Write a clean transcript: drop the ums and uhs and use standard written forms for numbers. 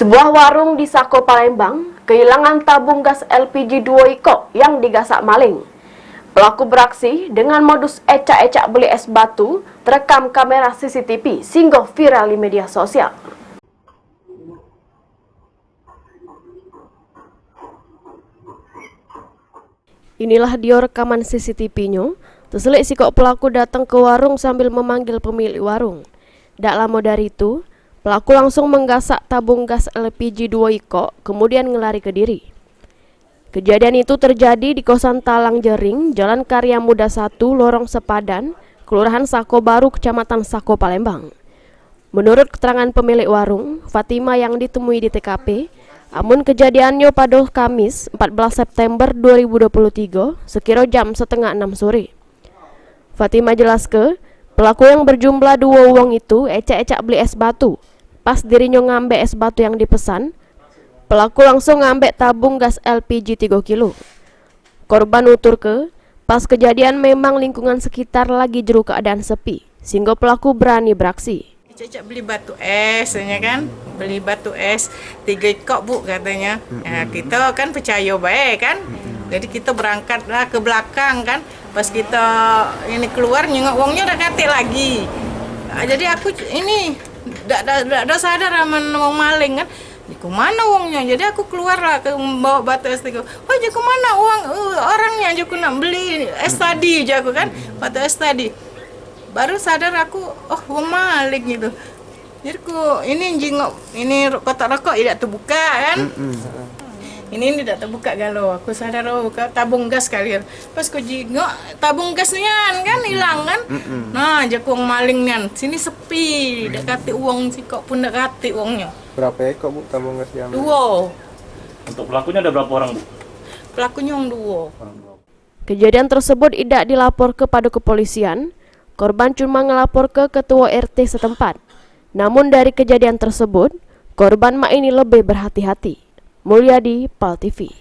Sebuah warung di Sako, Palembang, kehilangan tabung gas LPG 2 iko yang digasak maling. Pelaku beraksi dengan modus ecak-ecak beli es batu, terekam kamera CCTV sehingga viral di media sosial. Inilah dia rekaman CCTV-nya. Terselik sikok pelaku datang ke warung sambil memanggil pemilik warung. Tak lama dari itu, pelaku langsung menggasak tabung gas LPG 2 iko, kemudian ngelari ke diri. Kejadian itu terjadi di kosan Talang Jering, Jalan Karya Muda 1, Lorong Sepadan, Kelurahan Sako Baru, Kecamatan Sako, Palembang. Menurut keterangan pemilik warung, Fatima yang ditemui di TKP, amun kejadiannya pada Kamis 14 September 2023 sekira jam setengah 6 sore. Fatima jelaskan, pelaku yang berjumlah 2 uang itu ecak-ecak beli es batu. Pas dirinya ngambil es batu yang dipesan, pelaku langsung ngambil tabung gas LPG 3 kilo. Korban utur ke, pas kejadian memang lingkungan sekitar lagi jeru keadaan sepi, sehingga pelaku berani beraksi. Cecak beli batu es, kan? Beli batu es 3 kok bu katanya. Nah, kita kan percaya baik kan. Jadi kita berangkatlah ke belakang kan. Pas kita ini keluar nyengok uangnya udah kate lagi. Nah, jadi aku ini tidak sadar mau maling kan. Ke mana uangnya? Jadi aku keluarlah ke bawa batu es 3. Oh, jadi kemana uang orangnya? Aku nak beli es tadi aku kan. Batu es tadi. Baru sadar aku, oh uang maling gitu. Jadi aku ini jengok, ini kotak rokok tidak terbuka kan. Ini tidak terbuka galau. Aku sadar oh buka tabung gas kali. Pas aku jengok tabung gasnya kan hilang kan. Nah, jadi uang malingnya. Sini sepi, tidak kati uang sih kok pun tidak kati uangnya. Berapa ekor bu tabung gas yang? 2. Untuk pelakunya ada berapa orang bu? Pelakunya yang 2. Kejadian tersebut tidak dilapor kepada kepolisian. Korban cuma ngelapor ke ketua RT setempat. Namun dari kejadian tersebut, korban mak ini lebih berhati-hati. Mulyadi, PAL TV.